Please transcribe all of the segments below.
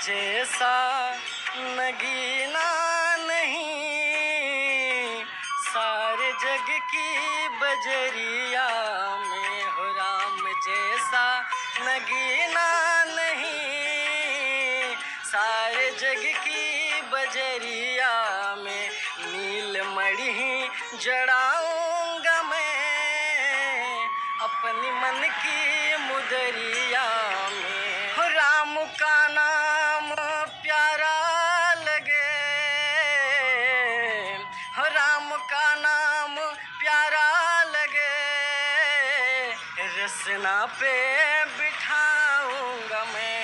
जैसा नगीना नहीं, सारे जग की बजरिया में हो राम जैसा नगीना नहीं, सारे जग की बजरिया में नीलमणि जड़ाऊंगा मैं अपनी मन की मुदरिया में। हो राम का नाम प्यारा लगे, हो राम का नाम प्यारा लगे, रसना पे बिठाऊंगा मैं।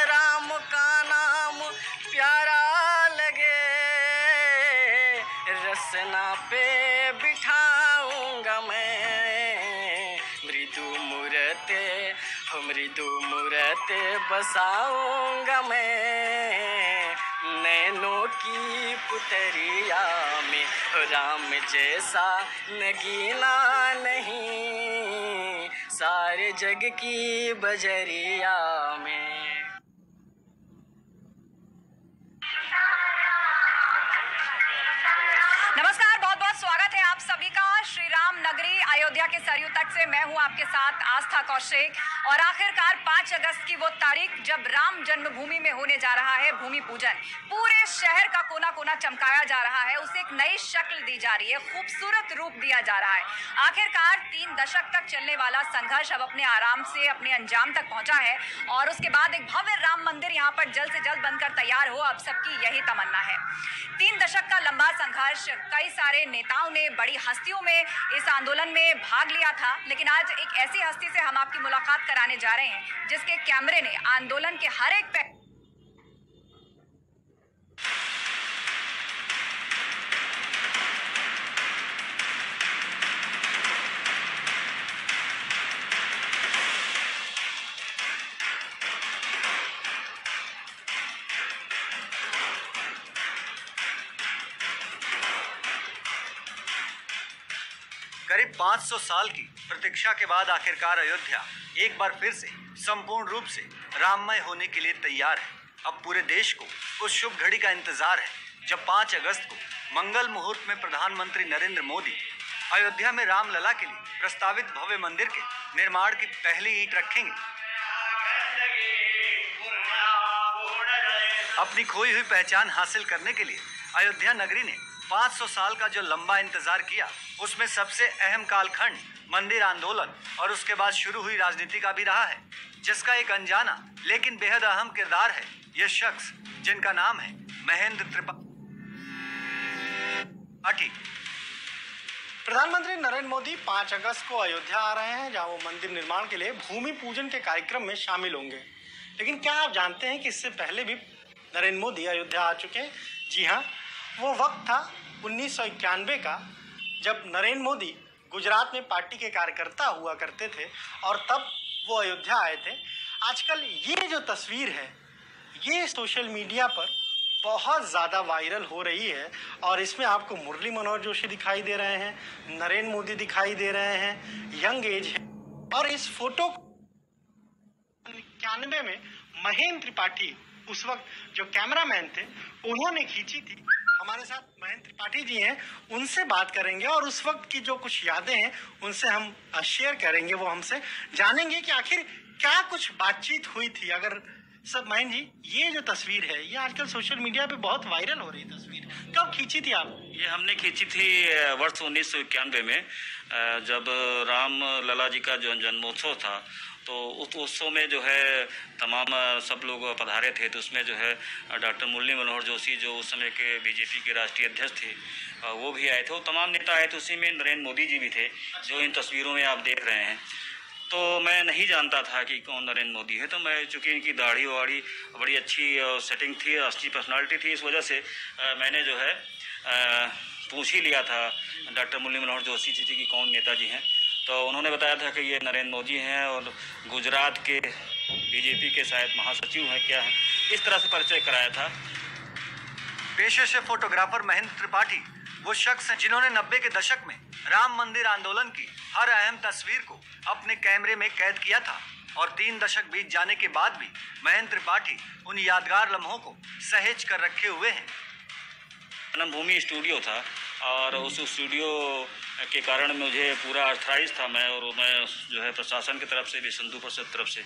राम का नाम प्यारा लगे, रसना पे बिठाऊंगा मैं। मृदु मूरते बसाऊंगा मैं नैनों की पुतरिया में। राम जैसा नगीना नहीं, सारे जग की बजरिया में। नमस्कार, बहुत बहुत स्वागत है आप सभी का श्री राम नगरी अयोध्या के सरयू तट से। मैं हूं आपके साथ आस्था कौशिक। और आखिरकार 5 अगस्त की वो तारीख जब राम जन्मभूमि में होने जा रहा है भूमि पूजन, पूरे शहर का कोना कोना चमकाया जा रहा है, उसे एक नई शक्ल दी जा रही है, खूबसूरत रूप दिया जा रहा है। आखिरकार 3 दशक तक चलने वाला संघर्ष अब अपने आराम से अपने अंजाम तक पहुंचा है और उसके बाद एक भव्य राम मंदिर यहाँ पर जल्द से जल्द बनकर तैयार हो, अब सबकी यही तमन्ना है। 3 दशक का लंबा संघर्ष, कई सारे नेताओं ने, बड़ी हस्तियों में इस आंदोलन में भाग लिया था, लेकिन आज एक ऐसी हस्ती से हम आपकी मुलाकात कराने जा रहे हैं जिसके कैमरे ने आंदोलन के हर एक करीब 500 साल की प्रतीक्षा के बाद आखिरकार अयोध्या एक बार फिर से संपूर्ण रूप से राममय होने के लिए तैयार है। अब पूरे देश को उस शुभ घड़ी का इंतजार है जब 5 अगस्त को मंगल मुहूर्त में प्रधानमंत्री नरेंद्र मोदी अयोध्या में रामलला के लिए प्रस्तावित भव्य मंदिर के निर्माण की पहली ईंट रखेंगे। अपनी खोई हुई पहचान हासिल करने के लिए अयोध्या नगरी ने 500 साल का जो लंबा इंतजार किया, उसमें सबसे अहम कालखंड मंदिर आंदोलन और उसके बाद शुरू हुई राजनीति का भी रहा है, जिसका एक अनजाना लेकिन बेहद अहम किरदार है यह शख्स जिनका नाम है महेंद्र त्रिपाठी। प्रधानमंत्री नरेंद्र मोदी 5 अगस्त को अयोध्या आ रहे हैं, जहां वो मंदिर निर्माण के लिए भूमि पूजन के कार्यक्रम में शामिल होंगे। लेकिन क्या आप जानते हैं कि इससे पहले भी नरेंद्र मोदी अयोध्या आ चुके हैं? जी हाँ, वो वक्त था 1991 का, जब नरेंद्र मोदी गुजरात में पार्टी के कार्यकर्ता हुआ करते थे और तब वो अयोध्या आए थे। आजकल ये जो तस्वीर है ये सोशल मीडिया पर बहुत ज़्यादा वायरल हो रही है और इसमें आपको मुरली मनोहर जोशी दिखाई दे रहे हैं, नरेंद्र मोदी दिखाई दे रहे हैं, यंग एज है। और इस फोटो 91 में महेंद्र त्रिपाठी, उस वक्त जो कैमरामैन थे, उन्होंने खींची थी। हमारे साथ महेंद्र त्रिपाठी जी हैं, उनसे बात करेंगे और उस वक्त की जो कुछ यादें हैं उनसे हम शेयर करेंगे। वो हमसे जानेंगे कि आखिर क्या कुछ बातचीत हुई थी। अगर सब महेंद्र जी, ये जो तस्वीर है ये आजकल सोशल मीडिया पे बहुत वायरल हो रही है तस्वीर, कब खींची थी आप? ये हमने खींची थी वर्ष 1991 में, जब राम लला जी का जो जन्मोत्सव था, तो उस उत्सव में जो है तमाम सब लोग पधारे थे। तो उसमें जो है डॉक्टर मुरली मनोहर जोशी, जो उस समय के बीजेपी के राष्ट्रीय अध्यक्ष थे, वो भी आए थे, वो तमाम नेता आए थे। उसी में नरेंद्र मोदी जी भी थे, जो इन तस्वीरों में आप देख रहे हैं। तो मैं नहीं जानता था कि कौन नरेंद्र मोदी है, तो मैं चूँकि इनकी दाढ़ी वाड़ी बड़ी अच्छी सेटिंग थी, अच्छी पर्सनालिटी थी, इस वजह से मैंने जो है पूछ ही लिया था डॉक्टर मुरली मनोहर जोशी जी कि कौन नेताजी हैं। तो उन्होंने बताया था कि ये नरेंद्र मोदी हैं और गुजरात के बीजेपी के शायद महासचिव हैं, क्या हैं, इस तरह से परिचय कराया था। पेशे से फोटोग्राफर महेंद्र त्रिपाठी वो शख्स हैं जिन्होंने 90 के दशक में राम मंदिर आंदोलन की हर अहम तस्वीर को अपने कैमरे में कैद किया था। और 3 दशक बीत जाने के बाद भी महेंद्र त्रिपाठी उन यादगार लम्हों को सहेज कर रखे हुए हैं। जन्मभूमि स्टूडियो था और उस स्टूडियो के कारण मुझे पूरा अर्थराइज था मैं, और मैं जो है प्रशासन की तरफ से भी, सिंधु परिषद तरफ से,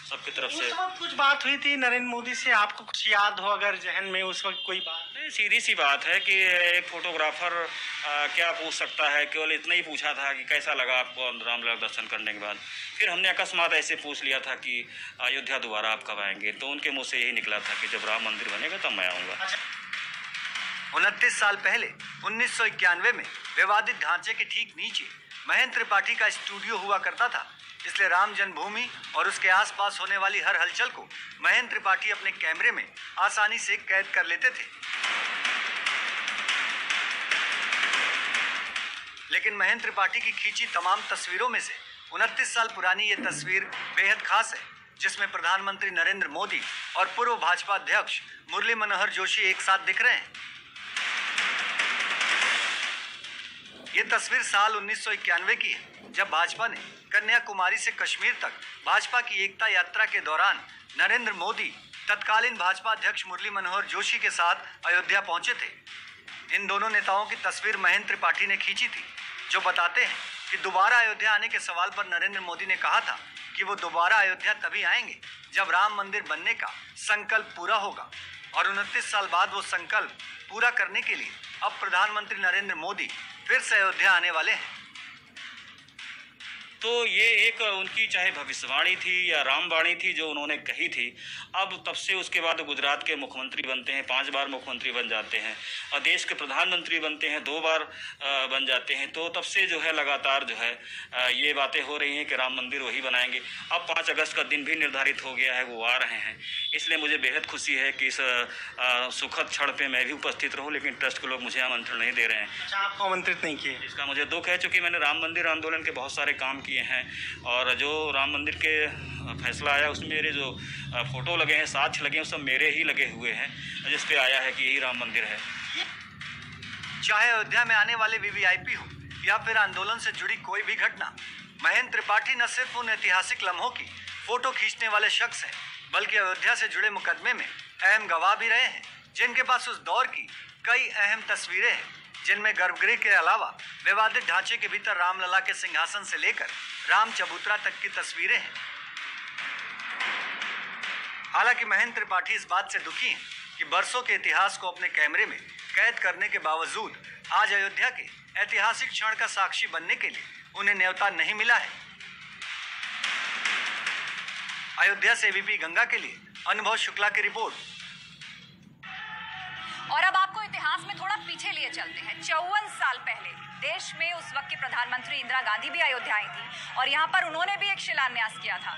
सबकी तरफ से। उस वक्त कुछ बात हुई थी नरेंद्र मोदी से, आपको कुछ याद हो अगर जहन में उस वक्त कोई बात? नहीं, सीधी सी बात है कि एक फोटोग्राफर क्या पूछ सकता है, केवल इतना ही पूछा था कि कैसा लगा आपको रामलला दर्शन करने के बाद। फिर हमने अकस्मात ऐसे पूछ लिया था कि अयोध्या दोबारा आप कब आएंगे, तो उनके मुँह से यही निकला था कि जब राम मंदिर बनेगा तब मैं आऊँगा। 29 साल पहले 1991 में विवादित ढांचे के ठीक नीचे महेंद्र त्रिपाठी का स्टूडियो हुआ करता था, इसलिए राम जन्मभूमि और उसके आसपास होने वाली हर हलचल को महेंद्र त्रिपाठी अपने कैमरे में आसानी से कैद कर लेते थे। लेकिन महेंद्र त्रिपाठी की खींची तमाम तस्वीरों में से 29 साल पुरानी ये तस्वीर बेहद खास है, जिसमें प्रधानमंत्री नरेंद्र मोदी और पूर्व भाजपा अध्यक्ष मुरली मनोहर जोशी एक साथ दिख रहे हैं। ये तस्वीर साल 1991 की है, जब भाजपा ने कन्याकुमारी से कश्मीर तक भाजपा की एकता यात्रा के दौरान नरेंद्र मोदी तत्कालीन भाजपा अध्यक्ष मुरली मनोहर जोशी के साथ अयोध्या पहुंचे थे। इन दोनों नेताओं की तस्वीर महेंद्र त्रिपाठी ने खींची थी, जो बताते हैं कि दोबारा अयोध्या आने के सवाल पर नरेंद्र मोदी ने कहा था कि वो दोबारा अयोध्या तभी आएंगे जब राम मंदिर बनने का संकल्प पूरा होगा, और 29 साल बाद वो संकल्प पूरा करने के लिए अब प्रधानमंत्री नरेंद्र मोदी फिर से अयोध्या आने वाले हैं। तो ये एक उनकी चाहे भविष्यवाणी थी या रामवाणी थी जो उन्होंने कही थी। अब तब से उसके बाद गुजरात के मुख्यमंत्री बनते हैं, 5 बार मुख्यमंत्री बन जाते हैं, और देश के प्रधानमंत्री बनते हैं, 2 बार बन जाते हैं। तो तब से जो है लगातार जो है ये बातें हो रही हैं कि राम मंदिर वही बनाएंगे। अब 5 अगस्त का दिन भी निर्धारित हो गया है, वो आ रहे हैं। इसलिए मुझे बेहद खुशी है कि इस सुखद क्षण पे मैं भी उपस्थित रहूं, लेकिन ट्रस्ट के लोग मुझे आमंत्रण नहीं दे रहे हैं। अच्छा, आपको आमंत्रित नहीं किए? इसका मुझे दुख है, चूँकि मैंने राम मंदिर आंदोलन के बहुत सारे काम किए हैं, और जो राम मंदिर के फैसला आया उसमें मेरे जो फोटो लगे हैं, साक्ष्य लगे हैं, सब मेरे ही लगे हुए हैं, जिस पे आया है कि यही राम मंदिर है। चाहे अयोध्या में आने वाले वीवीआईपी हो या फिर आंदोलन से जुड़ी कोई भी घटना, महेंद्र त्रिपाठी न सिर्फ उन ऐतिहासिक लम्हों की फोटो खींचने वाले शख्स हैं, बल्कि अयोध्या से जुड़े मुकदमे में अहम गवाह भी रहे हैं, जिनके पास उस दौर की कई अहम तस्वीरें हैं, जिनमें गर्भगृह के अलावा विवादित ढांचे के भीतर रामलला के सिंहासन से लेकर राम चबूतरा तक की तस्वीरें हैं। हालांकि महेंद्र त्रिपाठी इस बात से दुखी हैं कि बरसों के इतिहास को अपने कैमरे में कैद करने के बावजूद आज अयोध्या के ऐतिहासिक क्षण का साक्षी बनने के लिए उन्हें न्योता नहीं मिला है। अयोध्या से एबीपी गंगा के लिए अनुभव शुक्ला की रिपोर्ट। और अब आपको इतिहास में थोड़ा पीछे लिए चलते हैं। 54 साल पहले देश में उस वक्त की प्रधानमंत्री इंदिरा गांधी भी अयोध्या आई थी, और यहाँ पर उन्होंने भी एक शिलान्यास किया था,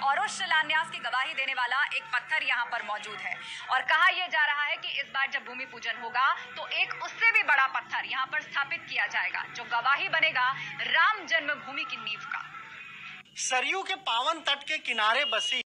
और उस शिलान्यास की गवाही देने वाला एक पत्थर यहाँ पर मौजूद है। और कहा यह जा रहा है कि इस बार जब भूमि पूजन होगा तो एक उससे भी बड़ा पत्थर यहाँ पर स्थापित किया जाएगा, जो गवाही बनेगा राम जन्मभूमि की नींव का। सरयू के पावन तट के किनारे बसी